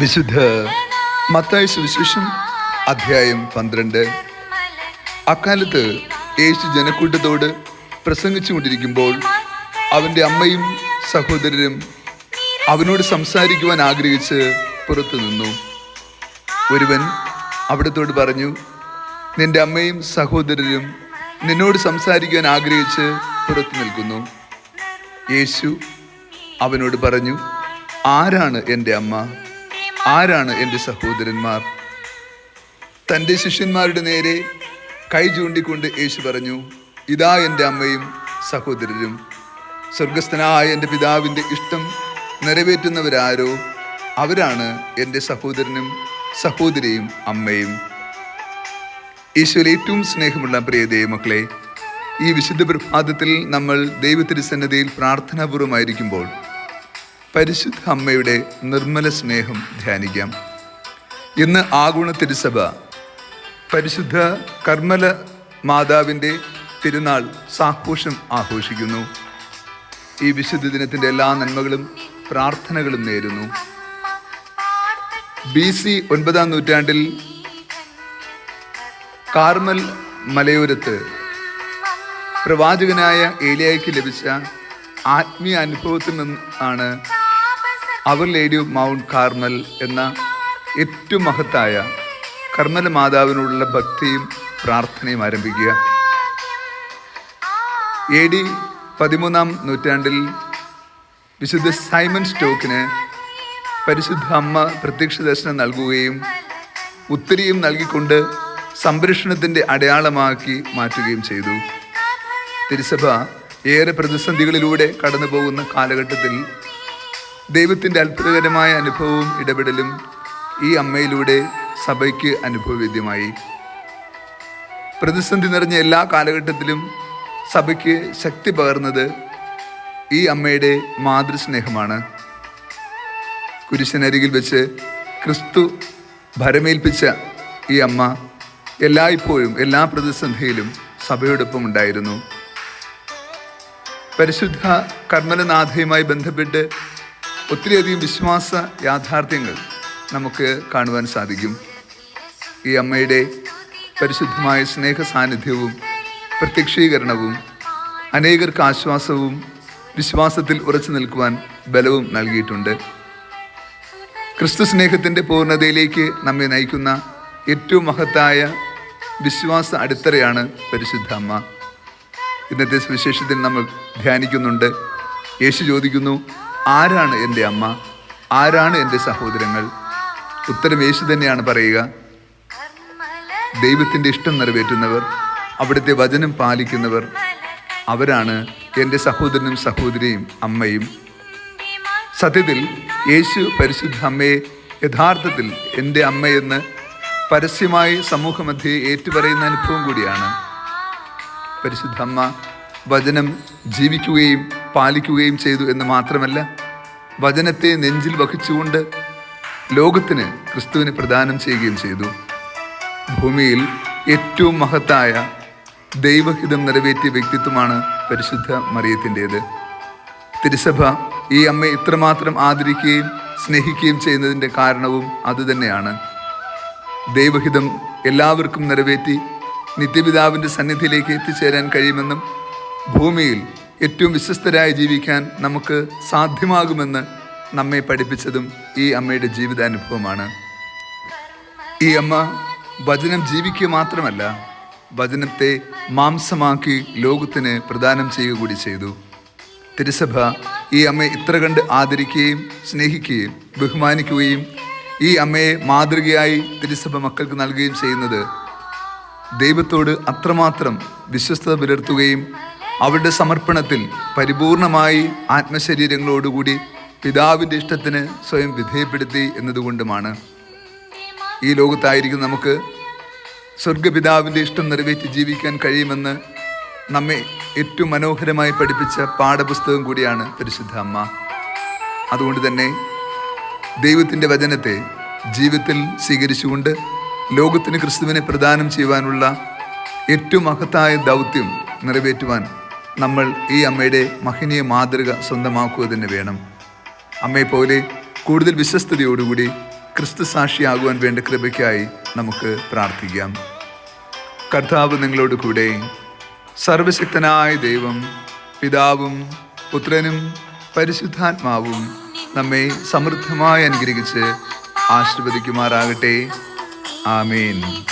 വിശുദ്ധ മത്തായി സുവിശേഷം അധ്യായം 12. അക്കാലത്ത് യേശു ജനക്കൂട്ടത്തോട് പ്രസംഗിച്ചു കൊണ്ടിരിക്കുമ്പോൾ അവൻ്റെ അമ്മയും സഹോദരരും അവനോട് സംസാരിക്കുവാൻ ആഗ്രഹിച്ച് പുറത്തു നിന്നു. ഒരുവൻ അവിടത്തോട് പറഞ്ഞു, നിന്റെ അമ്മയും സഹോദരരും നിന്നോട് സംസാരിക്കുവാൻ ആഗ്രഹിച്ച് പുറത്തു നിൽക്കുന്നു. യേശു അവനോട് പറഞ്ഞു, ആരാണ് എൻ്റെ അമ്മ, ആരാണ് എൻ്റെ സഹോദരന്മാർ? തൻ്റെ ശിഷ്യന്മാരുടെ നേരെ കൈ ചൂണ്ടിക്കൊണ്ട് യേശു പറഞ്ഞു, ഇതാ എൻ്റെ അമ്മയും സഹോദരരും. സ്വർഗസ്ഥനായ എൻ്റെ പിതാവിൻ്റെ ഇഷ്ടം നിറവേറ്റുന്നവരാരോ അവരാണ് എൻ്റെ സഹോദരനും സഹോദരിയും അമ്മയും. ഈശോയിൽ ഏറ്റവും സ്നേഹമുള്ള പ്രിയ ദൈവമക്കളെ, ഈ വിശുദ്ധ പ്രഭാതത്തിൽ നമ്മൾ ദൈവത്തിരുസന്നിധിയിൽ പ്രാർത്ഥനാപൂർവമായിരിക്കുമ്പോൾ പരിശുദ്ധ അമ്മയുടെ നിർമ്മല സ്നേഹം ധ്യാനിക്കാം. ഇന്ന് ആഗോള തിരുസഭ പരിശുദ്ധ കർമ്മല മാതാവിൻ്റെ തിരുനാൾ സാഘോഷം ആഘോഷിക്കുന്നു. ഈ വിശുദ്ധ ദിനത്തിൻ്റെ എല്ലാ നന്മകളും പ്രാർത്ഥനകളും നേരുന്നു. BC 9-ാം നൂറ്റാണ്ടിൽ കാർമൽ മലയോരത്ത് പ്രവാചകനായ ഏലിയായ്ക്ക് ലഭിച്ച ആത്മീയ അനുഭവത്തിൽ നിന്നാണ് അവർ ലേഡി ഓഫ് മൗണ്ട് കാർമൽ എന്ന ഏറ്റവും മഹത്തായ കർമ്മല മാതാവിനോടുള്ള ഭക്തിയും പ്രാർത്ഥനയും ആരംഭിക്കുക. AD 13-ാം നൂറ്റാണ്ടിൽ വിശുദ്ധ സൈമൺ സ്റ്റോക്കിന് പരിശുദ്ധ അമ്മ പ്രത്യക്ഷ ദർശനം നൽകുകയും ഉത്തരിയും നൽകിക്കൊണ്ട് സംരക്ഷണത്തിൻ്റെ അടയാളമാക്കി മാറ്റുകയും ചെയ്തു. തിരുസഭ ഏറെ പ്രതിസന്ധികളിലൂടെ കടന്നു പോകുന്ന കാലഘട്ടത്തിൽ ദൈവത്തിൻ്റെ അത്ഭുതകരമായ അനുഭവവും ഇടപെടലും ഈ അമ്മയിലൂടെ സഭയ്ക്ക് അനുഭവവേദ്യമായി. പ്രതിസന്ധി നിറഞ്ഞ എല്ലാ കാലഘട്ടത്തിലും സഭയ്ക്ക് ശക്തി പകർന്നത് ഈ അമ്മയുടെ മാതൃസ്നേഹമാണ്. കുരിശനരികിൽ വെച്ച് ക്രിസ്തു ഭരമേൽപ്പിച്ച ഈ അമ്മ എല്ലായ്പ്പോഴും എല്ലാ പ്രതിസന്ധിയിലും സഭയോടൊപ്പം ഉണ്ടായിരുന്നു. പരിശുദ്ധ കർമ്മലനാഥയുമായി ബന്ധപ്പെട്ട് ഒത്തിരിയധികം വിശ്വാസ യാഥാർത്ഥ്യങ്ങൾ നമുക്ക് കാണുവാൻ സാധിക്കും. ഈ അമ്മയുടെ പരിശുദ്ധമായ സ്നേഹ സാന്നിധ്യവും പ്രത്യക്ഷീകരണവും അനേകർക്ക് ആശ്വാസവും വിശ്വാസത്തിൽ ഉറച്ചു നിൽക്കുവാൻ ബലവും നൽകിയിട്ടുണ്ട്. ക്രിസ്തു സ്നേഹത്തിൻ്റെ പൂർണ്ണതയിലേക്ക് നമ്മെ നയിക്കുന്ന ഏറ്റവും മഹത്തായ വിശ്വാസ അടിത്തറയാണ് പരിശുദ്ധ അമ്മ. ഇന്നത്തെ സുവിശേഷത്തിൽ നമ്മൾ ധ്യാനിക്കുന്നുണ്ട്. യേശു ചോദിക്കുന്നു, ആരാണ് എൻ്റെ അമ്മ, ആരാണ് എൻ്റെ സഹോദരങ്ങൾ? ഉത്തരം യേശു തന്നെയാണ് പറയുക. ദൈവത്തിൻ്റെ ഇഷ്ടം നിറവേറ്റുന്നവർ, അവിടുത്തെ വചനം പാലിക്കുന്നവർ, അവരാണ് എൻ്റെ സഹോദരനും സഹോദരിയും അമ്മയും. സത്യത്തിൽ യേശു പരിശുദ്ധ അമ്മയെ യഥാർത്ഥത്തിൽ എൻ്റെ അമ്മയെന്ന് പരസ്യമായി സമൂഹമധ്യേ ഏറ്റുപറയുന്ന അനുഭവം കൂടിയാണ്. പരിശുദ്ധ അമ്മ വചനം ജീവിക്കുകയും പാലിക്കുകയും ചെയ്തു എന്ന് മാത്രമല്ല, വചനത്തെ നെഞ്ചിൽ വഹിച്ചുകൊണ്ട് ലോകത്തിന് ക്രിസ്തുവിനെ പ്രദാനം ചെയ്യുകയും ചെയ്തു. ഭൂമിയിൽ ഏറ്റവും മഹത്തായ ദൈവഹിതം നിറവേറ്റിയ വ്യക്തിത്വമാണ് പരിശുദ്ധ മറിയത്തിൻ്റേത്. തിരുസഭ ഈ അമ്മയെ ഇത്രമാത്രം ആദരിക്കുകയും സ്നേഹിക്കുകയും ചെയ്യുന്നതിൻ്റെ കാരണവും അതുതന്നെയാണ്. ദൈവഹിതം എല്ലാവർക്കും നിറവേറ്റി നിത്യപിതാവിൻ്റെ സന്നിധിയിലേക്ക് എത്തിച്ചേരാൻ കഴിയുമെന്നും ഭൂമിയിൽ ഏറ്റവും വിശ്വസ്തരായി ജീവിക്കാൻ നമുക്ക് സാധ്യമാകുമെന്ന് നമ്മെ പഠിപ്പിച്ചതും ഈ അമ്മയുടെ ജീവിതാനുഭവമാണ്. ഈ അമ്മ വചനം ജീവിക്കുക മാത്രമല്ല, വചനത്തെ മാംസമാക്കി ലോകത്തിന് പ്രദാനം ചെയ്യുക കൂടി ചെയ്തു. തിരുസഭ ഈ അമ്മയെ ഇത്ര കണ്ട് ആദരിക്കുകയും സ്നേഹിക്കുകയും ബഹുമാനിക്കുകയും ഈ അമ്മയെ മാതൃകയായി തിരുസഭ മക്കൾക്ക് നൽകുകയും ചെയ്യുന്നത് ദൈവത്തോട് അത്രമാത്രം വിശ്വസ്തത പുലർത്തുകയും അവരുടെ സമർപ്പണത്തിൽ പരിപൂർണമായി ആത്മശരീരങ്ങളോടുകൂടി പിതാവിൻ്റെ ഇഷ്ടത്തിന് സ്വയം വിധേയപ്പെടുത്തി എന്നതുകൊണ്ടുമാണ്. ഈ ലോകത്തായിരിക്കും നമുക്ക് സ്വർഗപിതാവിൻ്റെ ഇഷ്ടം നിറവേറ്റി ജീവിക്കാൻ കഴിയുമെന്ന് നമ്മെ ഏറ്റവും മനോഹരമായി പഠിപ്പിച്ച പാഠപുസ്തകം കൂടിയാണ് പരിശുദ്ധ അമ്മ. അതുകൊണ്ട് തന്നെ ദൈവത്തിൻ്റെ വചനത്തെ ജീവിതത്തിൽ സ്വീകരിച്ചുകൊണ്ട് ലോകത്തിന് ക്രിസ്തുവിനെ പ്രദാനം ചെയ്യുവാനുള്ള ഏറ്റവും മഹത്തായ ദൗത്യം നിറവേറ്റുവാൻ നമ്മൾ ഈ അമ്മയുടെ മഹനീയ മാതൃക സ്വന്തമാക്കുക തന്നെ വേണം. അമ്മയെപ്പോലെ കൂടുതൽ വിശ്വസ്തയോടുകൂടി ക്രിസ്തു സാക്ഷിയാകുവാൻ വേണ്ട കൃപയ്ക്കായി നമുക്ക് പ്രാർത്ഥിക്കാം. കർത്താവ് നിങ്ങളോട് കൂടെ. സർവശക്തനായ ദൈവം പിതാവും പുത്രനും പരിശുദ്ധാത്മാവും നമ്മെ സമൃദ്ധമായി അനുഗ്രഹിച്ച് ആശീർവദിക്കുമാറാകട്ടെ. ആമേൻ.